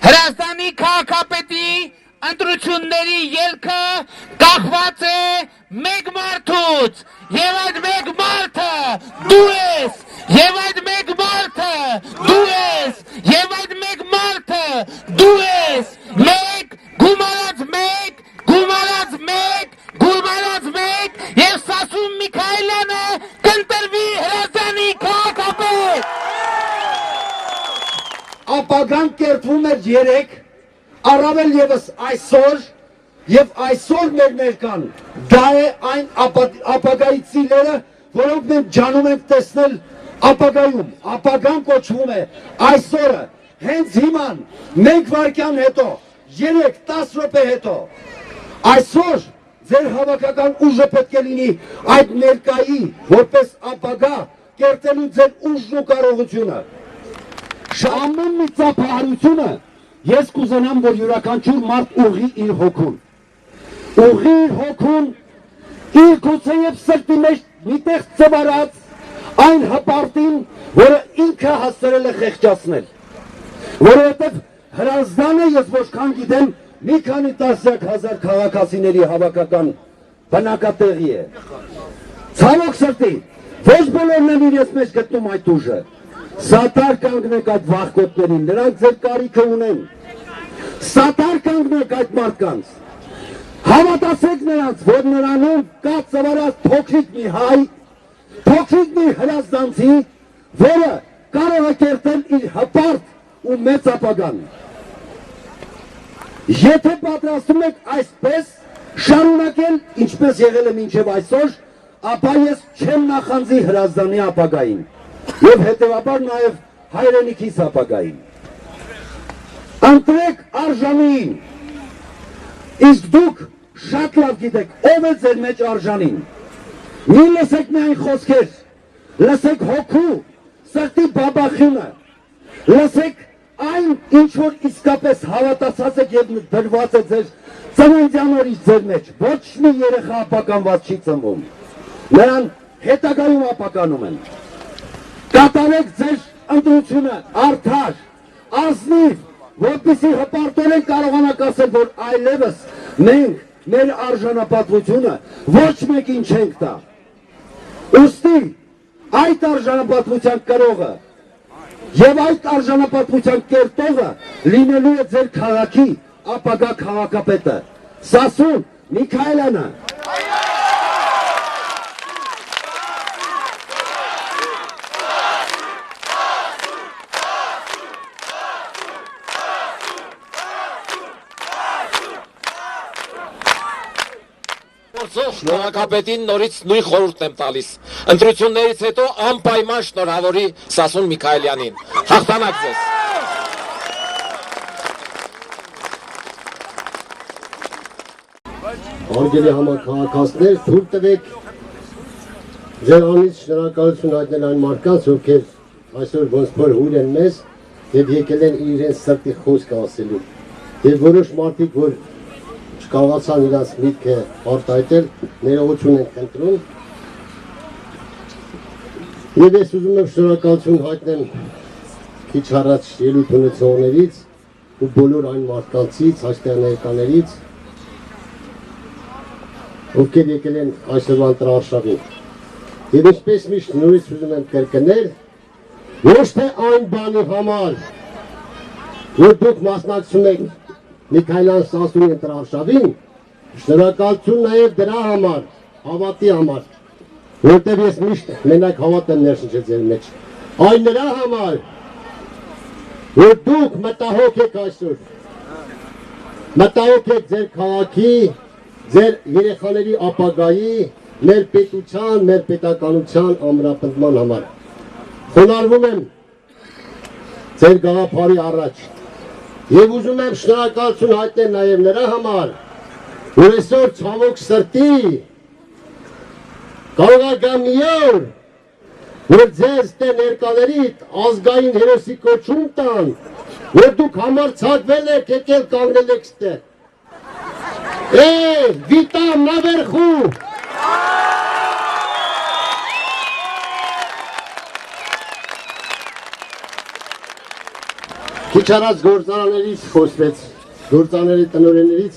Հրազդանի քաղաքապետի ընտրությունների ելքը կախված է մեկ մարդուց, եւ այդ մեկ մարդը դու ես, եւ այդ մեկ մարդը դու ես, եւ այդ մեկ մարդը դու ես, մեկ, գումարած մեկ, գումարած մեկ, գումարած մեկ, եւ Սասուն Միքայելյանը կընտրվի Հրազդանի քաղաքապետ։ Ապագան կերտվում էր երեք, առավել ևս այսօր եւ այսօր մեր ներկան, դա է այն ապագայի ծիլերը, որոնք մենք ջանում ենք տեսնել ապագայում, ապագան կոչվում է այսօրը, հենց հիման, մեկ վայրկյան հետո, 3-10 րոպե հետո, այսօր ձեր հավաքական ուժը պետք է լինի այդ ներկայի, որպես ապագա, կերտելու ձեր ուժն ու կարողությունը։ Ամեն մի ծափահարությունը ես կուզենամ, որ յուրաքանչյուր մարդ ուղղի իր հոգուն։ Ուղղի իր հոգուն, իր գուցեև սրտի մեջ միտեղ ծվարած այն հպարտին, որը ինքը հասցրել է խեղճացնել։ Որովհետև Հրազդանը ես ոչքան գիտեմ, մի քանի տասնյակ հազար քաղաքացիների հավաքական բնակատեղի է։ Ցավոք սրտի, ոչ բոլորն են իրենց մեջ գտնում այդ ուժը։ Սատար կանգնեք այդ վախկոտներին, նրանք ձեր կարիքը ունեն։ Սատար կանգնեք այդ մարդկանց։ Հավատացեք նրանց, որ նրանում կա ծավալած փոքրիկ մի հայ, փոքրիկ մի հրազդանցի, որը կարող է կերտել իր հպարտ ու մեծ ապագան։ Եթե պատրաստում եք այսպես շարունակել, ինչպես եղել է մինչև այսօր, ապա ես չեմ նախանձի Հրազդանի ապագային։ Եվ հետևաբար նաև հայրենիքիս ապագային։ Ընտրեք արժանին, իսկ դուք շատ լավ գիտեք, ով է ձեր մեջ արժանին։ Մի լսեք միայն խոսքեր, լսեք հոգու, սրտի բաբախյունը, լսեք այն, ինչ որ իսկապես հավատացած եք և դրված է ձեր ծննդյան օրից ձեր մեջ, ոչ մի երեխա ապականված չի ծնվում, նրան հետագայում ապականում են։ Կատարեք ձեր ընտրությունը արդար, ազնիվ, որպեսզի հպարտորեն կարողանաք ասել, որ այլևս մենք մեր արժանապատվությունը ոչ մեկին չենք տա։ Ուստի այդ արժանապատվության կրողը եւ այդ արժանապատվության կերտողը լինելու է ձեր քաղաքի ապագա քաղաքապետը Սասուն Միքայելյանը։ Քաղաքապետին նորից նույն խորհուրդն եմ տալիս։ Ընտրություններից հետո անպայման շնորհավորի Սասուն Միքայելյանին։ Հաղթանակ ձեզ։ Հարգելի համաքաղաքացիներ, թույլ տվեք ձեր անից շնորհակալություն հայտնել այն մարդկանց, ովքեր այսօր ոնց որ հույր են մեզ եւ եկել են իրենց սրտի խոսքը ասելու։ Եվ որոշ մարդիկ, որ չկարողացան իրենց միտքը արտահայտել, ներողություն են խնդրում։ Եվ ես ուզում եմ շնորհակալություն հայտնեմ քիչ առաջ ելույթ ունեցողներից ու բոլոր այն մարդկանցից, հաշտարակներից, ովքեր եկել են այսօրվա ընտրարշավին։ Եվ ինչպես միշտ նորից ուզում եմ կրկնել, ոչ թե այն բանի համար, որ դուք մասնակցում եք Միքայելյան Սասունի ընտրարշավին, շնորհակալություն նաև դրա համար, հավատի համար, որտեղ ես միշտ մենակ հավատ եմ ներշնչել ձեր մեջ, այն նրա համար, որ դուք մտահոգ եք այսօր, մտահոգ եք ձեր քաղաքի, ձեր երեխաների ապագայի, մեր պետության, մեր պետականության ամրապնդման համար։ Խոնարհվում եմ ձեր գաղափարի առաջ եւ ուզում եմ շնորհակալություն հայտնել նաեւ նրա համար, որ այսօր ցավոք սրտի կարող է գա մի օր, որ ձեզ տե ներկաներիդ ազգային հերոսի կոչում տան, որ դուք համարձակվել եք եկել կանգնել եք ստեղ։ Վիտամ նավերխու։ Քիչ առաջ գործարաններից խոսվեց, գործարանների տնօրեններից,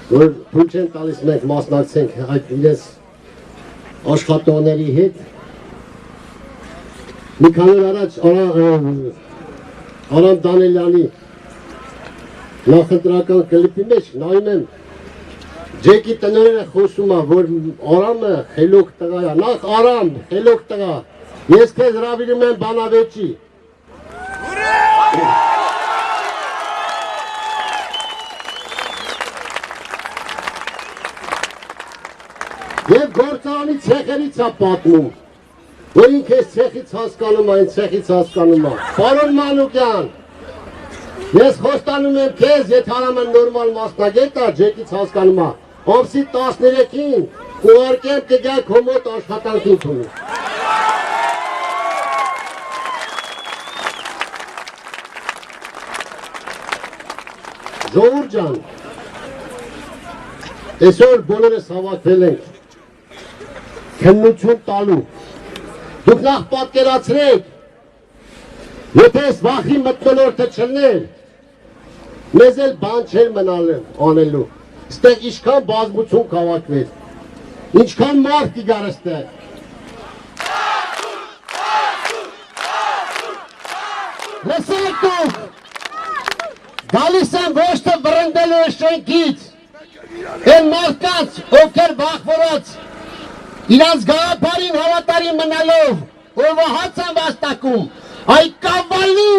որ թույլ չեն տալիս մենք մասնակցենք այդ իրենց աշխատողների հետ։ Մի քանի օր առաջ Արամ Դանելյանի նախընտրական կլիպի մեջ նայում եմ Ջեկի տնօրենը խոսում է, որ Արամը խելոք տղա է, նախ Արամ խելոք տղա, ես քեզ հրավիրում եմ բանավեճի։ Եվ գործարանի ցեխերից է պատմում, որ ինքը ցեխից հասկանում է, ցեխից հասկանում է։ Պարոն Մանուկյան, ես խոստանում եմ քեզ, եթե Արամը նորմալ մասնագետ է, Ջեկից հասկանում է, ամսի 13-ին ուղարկեմ կգա քո մոտ աշխատանքի տունը։ Ժողովուրդ ջան, այսօր բոլորս հավաքվել ենք քննություն տալու։ Դուք նախ պատկերացրեք, եթե այս վախի մթնոլորտը չլներ, մեզ էլ բան չէր մնալ անելու։ Ստեղ ինչքան բազմություն կհավաքվեր, ինչքան մարդ կգար ստեղ։ Լսեք դուք, գալիս եմ ոչ թե վռնդելու շենքից, այն մարդկանց, ովքեր վախվորած, իրանց գաղափարին հավատարիմ մնալով, որ հաց են վաստակում, այ կավալի,